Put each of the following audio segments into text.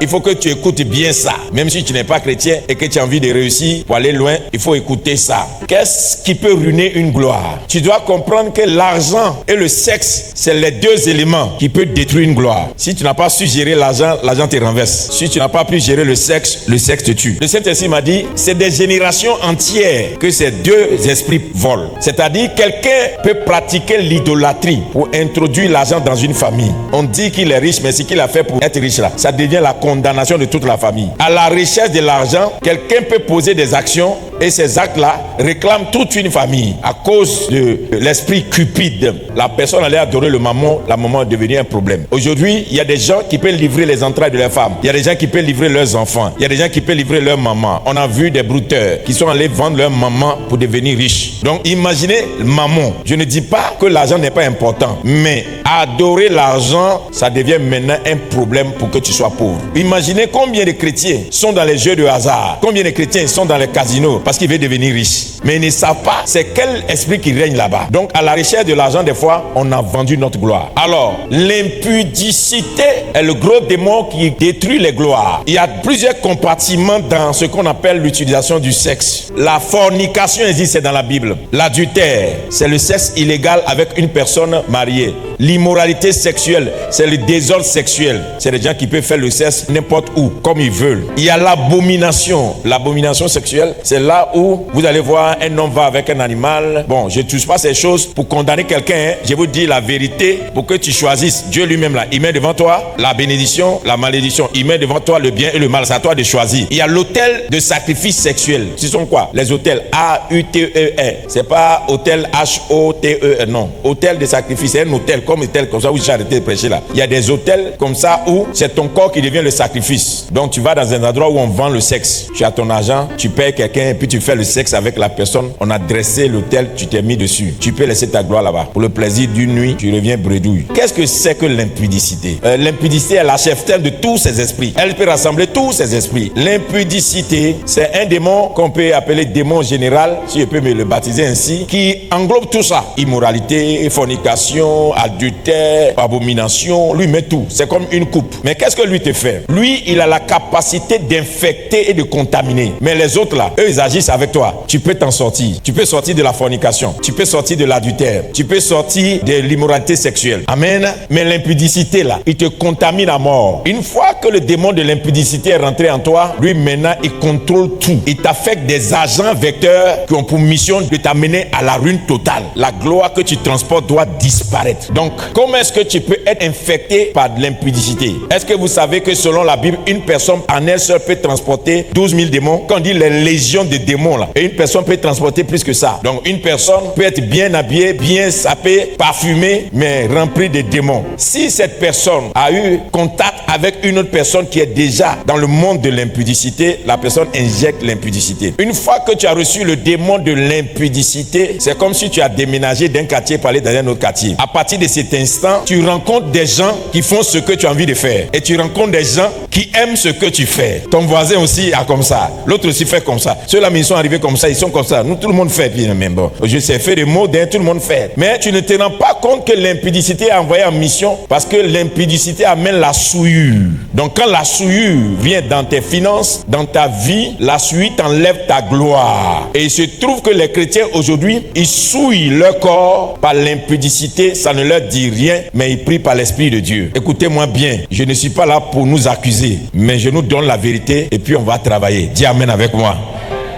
Il faut que tu écoutes bien ça. Même si tu n'es pas chrétien et que tu as envie de réussir pour aller loin, il faut écouter ça. Qu'est-ce qui peut ruiner une gloire? Tu dois comprendre que l'argent et le sexe, c'est les deux éléments qui peuvent détruire une gloire. Si tu n'as pas su gérer l'argent, l'argent te renverse. Si tu n'as pas pu gérer le sexe te tue. Le Saint-Esprit m'a dit, c'est des générations entières que ces deux esprits volent. C'est-à-dire, quelqu'un peut pratiquer l'idolâtrie pour introduire l'argent dans une famille. On dit qu'il est riche, mais ce qu'il a fait pour être riche là, ça devient la condamnation de toute la famille. À la recherche de l'argent, quelqu'un peut poser des actions et ces actes-là réclament toute une famille. À cause de l'esprit cupide, la personne allait adorer le mammon, la maman est devenue un problème. Aujourd'hui, il y a des gens qui peuvent livrer les entrailles de leurs femmes. Il y a des gens qui peuvent livrer leurs enfants. Il y a des gens qui peuvent livrer leur maman. On a vu des brouteurs qui sont allés vendre leur maman pour devenir riches. Donc imaginez le mammon. Je ne dis pas que l'argent n'est pas important, mais adorer l'argent, ça devient maintenant un problème pour que tu sois pauvre. Imaginez combien de chrétiens sont dans les jeux de hasard, combien de chrétiens sont dans les casinos parce qu'ils veulent devenir riches. Mais ils ne savent pas c'est quel esprit qui règne là-bas. Donc à la recherche de l'argent, des fois, on a vendu notre gloire. Alors, l'impudicité est le gros démon qui détruit les gloires. Il y a plusieurs compartiments dans ce qu'on appelle l'utilisation du sexe. La fornication existe, c'est dans la Bible. L'adultère, c'est le sexe illégal avec une personne mariée. L'immoralité sexuelle, c'est le désordre sexuel. C'est des gens qui peuvent faire le sexe n'importe où, comme ils veulent. Il y a l'abomination. L'abomination sexuelle, c'est là où vous allez voir un homme va avec un animal. Bon, je ne touche pas ces choses pour condamner quelqu'un. Hein. Je vous dis la vérité pour que tu choisisses. Dieu lui-même là, il met devant toi la bénédiction, la malédiction. Il met devant toi le bien et le mal. C'est à toi de choisir. Il y a l'autel de sacrifice sexuel. Ce sont quoi? Les autels A-U-T-E-R. C'est pas hôtel H-O-T-E-R. Non. Hôtel de sacrifice, c'est un hôtel comme ça où j'ai arrêté de prêcher là. Il y a des hôtels comme ça où c'est ton corps qui devient le sacrifice. Donc tu vas dans un endroit où on vend le sexe. Tu as ton argent, tu payes quelqu'un et puis tu fais le sexe avec la personne. On a dressé l'hôtel, tu t'es mis dessus. Tu peux laisser ta gloire là-bas. Pour le plaisir d'une nuit, tu reviens bredouille. Qu'est-ce que c'est que l'impudicité? L'impudicité est la chef-d'œuvre de tous ces esprits. Elle peut rassembler tous ces esprits. L'impudicité, c'est un démon qu'on peut appeler démon général, si je peux me le baptiser ainsi, qui englobe tout ça. Immoralité, fornication, adultère, abomination, lui met tout. C'est comme une coupe. Mais qu'est-ce que lui te fait? Lui, il a la capacité d'infecter et de contaminer. Mais les autres là, eux, ils agissent avec toi. Tu peux t'en sortir. Tu peux sortir de la fornication. Tu peux sortir de l'adultère. Tu peux sortir de l'immoralité sexuelle. Amen. Mais l'impudicité là, il te contamine à mort. Une fois que le démon de l'impudicité est rentré en toi, lui maintenant, il contrôle tout. Il t'affecte des agents vecteurs qui ont pour mission de t'amener à la ruine totale. La gloire que tu transportes doit disparaître. Donc, comment est-ce que tu peux être infecté par de l'impudicité? Est-ce que vous savez que selon la Bible, une personne en elle seule peut transporter 12 000 démons? Quand on dit les légions de démons là, et une personne peut transporter plus que ça. Donc, une personne peut être bien habillée, bien sapée, parfumée, mais remplie de démons. Si cette personne a eu contact avec une autre personne qui est déjà dans le monde de l'impudicité, la personne injecte l'impudicité. Une fois que tu as reçu le démon de l'impudicité, c'est comme si tu as déménagé d'un quartier pour aller dans un autre quartier. À partir de cet instant, tu rencontres des gens qui font ce que tu as envie de faire. Et tu rencontres des gens qui aiment ce que tu fais. Ton voisin aussi a comme ça. L'autre aussi fait comme ça. Ceux-là, ils sont arrivés comme ça, ils sont comme ça. Nous, tout le monde fait. Bien, même bon. Je sais faire des mots, tout le monde fait. Mais tu ne te rends pas compte que l'impudicité est envoyée en mission parce que l'impudicité amène la souillure. Donc quand la souillure vient dans tes finances, dans ta vie, la souillure t'enlève ta gloire. Et il se trouve que les chrétiens aujourd'hui, ils souillent leur corps par l'impudicité. Ça ne leur dit rien, mais ils prient par l'Esprit de Dieu. Écoutez-moi bien, je ne suis pas là pour nous accuser, mais je nous donne la vérité et puis on va travailler. Dis Amen avec moi.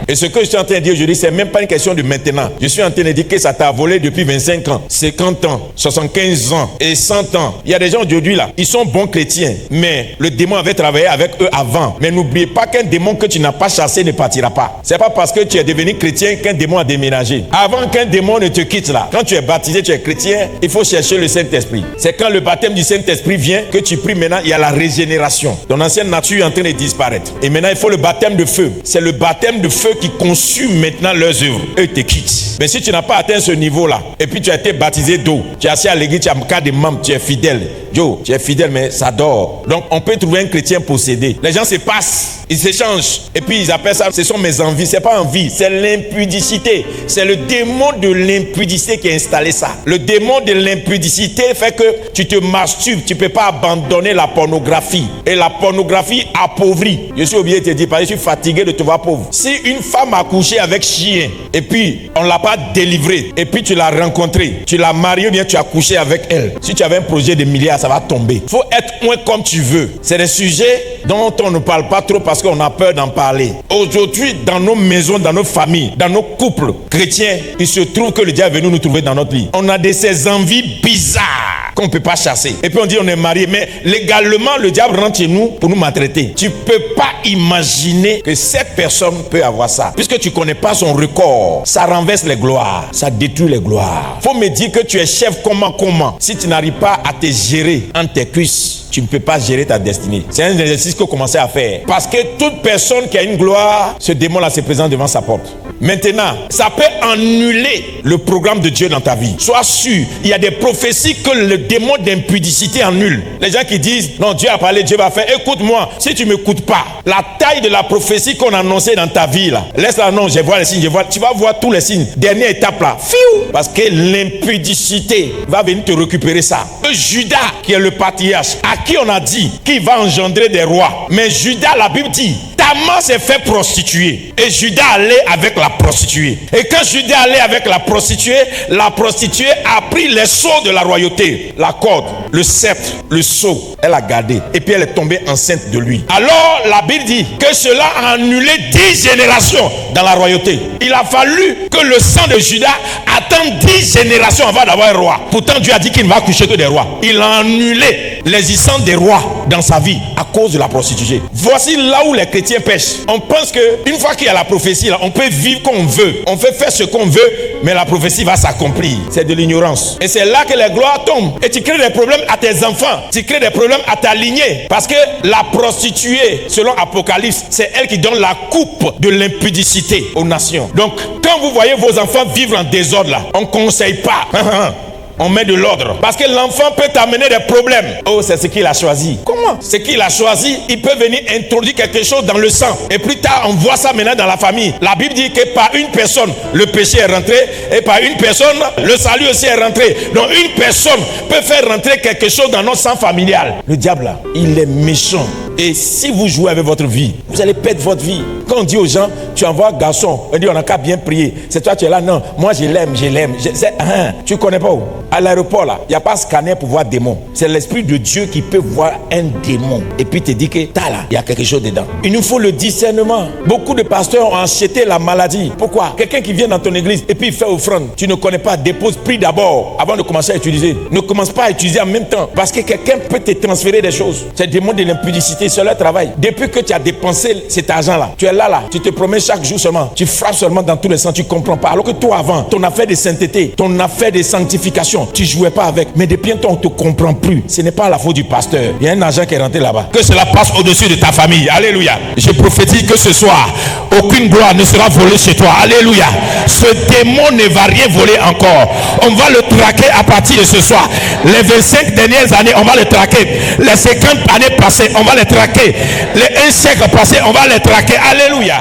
Et ce que je suis en train de dire aujourd'hui, c'est même pas une question de maintenant. Je suis en train de dire que ça t'a volé depuis 25 ans, 50 ans, 75 ans et 100 ans. Il y a des gens aujourd'hui là, ils sont bons chrétiens, mais le démon avait travaillé avec eux avant. Mais n'oubliez pas qu'un démon que tu n'as pas chassé ne partira pas. C'est pas parce que tu es devenu chrétien qu'un démon a déménagé. Avant qu'un démon ne te quitte là, quand tu es baptisé, tu es chrétien, il faut chercher le Saint-Esprit. C'est quand le baptême du Saint-Esprit vient que tu pries maintenant, il y a la régénération. Ton ancienne nature est en train de disparaître. Et maintenant, il faut le baptême de feu. C'est le baptême de feu qui consument maintenant leurs œuvres. Eux te quittent. Mais si tu n'as pas atteint ce niveau-là, et puis tu as été baptisé d'eau, tu es assis à l'église, tu as un cas de membres, tu es fidèle. Joe, tu es fidèle, mais ça dort. Donc on peut trouver un chrétien possédé. Les gens se passent. Ils s'échangent. Et puis ils appellent ça, ce sont mes envies. C'est pas envie, c'est l'impudicité. C'est le démon de l'impudicité qui a installé ça. Le démon de l'impudicité fait que tu te masturbes. Tu peux pas abandonner la pornographie. Et la pornographie appauvrit. Je suis obligé de te dire, parce que je suis fatigué de te voir pauvre. Si une femme a couché avec chien, et puis on l'a pas délivrée, et puis tu l'as rencontrée, tu l'as mariée, ou bien tu as couché avec elle. Si tu avais un projet de milliards, ça va tomber. Faut être moins comme tu veux. C'est des sujets dont on ne parle pas trop parce qu'on a peur d'en parler. Aujourd'hui, dans nos maisons, dans nos familles, dans nos couples chrétiens, il se trouve que le diable est venu nous trouver dans notre lit. On a ces envies bizarres qu'on ne peut pas chasser. Et puis on dit on est marié, mais légalement, le diable rentre chez nous pour nous maltraiter. Tu ne peux pas imaginer que cette personne peut avoir ça. Puisque tu ne connais pas son record, ça renverse les gloires, ça détruit les gloires. Faut me dire que tu es chef comment. Si tu n'arrives pas à te gérer entre tes cuisses, tu ne peux pas gérer ta destinée. C'est un exercice qu'il faut commencer à faire. Parce que toute personne qui a une gloire, ce démon-là se présente devant sa porte. Maintenant, ça peut annuler le programme de Dieu dans ta vie. Sois sûr, il y a des prophéties que le démon d'impudicité annule. Les gens qui disent, non, Dieu a parlé, Dieu va faire. Écoute-moi, si tu ne m'écoutes pas, la taille de la prophétie qu'on a annoncée dans ta vie, là, laisse-la, non, je vois les signes, tu vas voir tous les signes. Dernière étape là, fiou, parce que l'impudicité va venir te récupérer ça. Judas, qui est le patriarche, à qui on a dit qu'il va engendrer des rois. Mais Judas, la Bible dit, Tamar s'est fait prostituer. Et Judas allait avec la prostituée. Et quand Judas allait avec la prostituée a pris les sceaux de la royauté, la corde, le sceptre, le sceau. Elle a gardé. Et puis elle est tombée enceinte de lui. Alors la Bible dit que cela a annulé 10 générations dans la royauté. Il a fallu que le sang de Judas attende 10 générations avant d'avoir un roi. Pourtant Dieu a dit qu'il ne va coucher que des rois. Il a annulé l'existence des rois dans sa vie à cause de la prostituée. Voici là où les chrétiens pêchent. On pense qu'une fois qu'il y a la prophétie, là, on peut vivre comme on veut. On peut faire ce qu'on veut, mais la prophétie va s'accomplir. C'est de l'ignorance. Et c'est là que les gloires tombent. Et tu crées des problèmes à tes enfants. Tu crées des problèmes à ta lignée. Parce que la prostituée, selon Apocalypse, c'est elle qui donne la coupe de l'impudicité aux nations. Donc, quand vous voyez vos enfants vivre en désordre, là, on ne conseille pas. On met de l'ordre. Parce que l'enfant peut t'amener des problèmes. Oh, c'est ce qu'il a choisi. Comment? Ce qu'il a choisi, il peut venir introduire quelque chose dans le sang. Et plus tard, on voit ça maintenant dans la famille. La Bible dit que par une personne, le péché est rentré. Et par une personne, le salut aussi est rentré. Donc une personne peut faire rentrer quelque chose dans notre sang familial. Le diable, là, il est méchant. Et si vous jouez avec votre vie, vous allez perdre votre vie. Quand on dit aux gens, tu envoies un garçon, on dit on n'a qu'à bien prier. C'est toi, tu es là, non, moi je l'aime. Tu connais pas où? À l'aéroport là, il n'y a pas scanner pour voir démon. C'est l'esprit de Dieu qui peut voir un démon. Et puis te dit que t'as là, il y a quelque chose dedans. Il nous faut le discernement. Beaucoup de pasteurs ont acheté la maladie. Pourquoi? Quelqu'un qui vient dans ton église et puis il fait offrande. Tu ne connais pas, dépose, prie d'abord avant de commencer à utiliser. Ne commence pas à utiliser en même temps. Parce que quelqu'un peut te transférer des choses. C'est le démon de l'impudicité, c'est leur travail. Depuis que tu as dépensé cet argent-là, tu es là, tu te promets chaque jour seulement. Tu frappes seulement dans tous les sens, tu ne comprends pas. Alors que toi avant, ton affaire de sainteté, ton affaire de sanctification, tu ne jouais pas avec. Mais depuis un temps, on ne te comprend plus. Ce n'est pas la faute du pasteur. Il y a un agent qui est rentré là-bas. Que cela passe au-dessus de ta famille. Alléluia. Je prophétise que ce soir, aucune gloire ne sera volée chez toi. Alléluia. Ce démon ne va rien voler encore. On va le traquer à partir de ce soir. Les 25 dernières années, on va le traquer. Les 50 années passées, on va le traquer. Les 1 siècle passé, on va les traquer. Alléluia.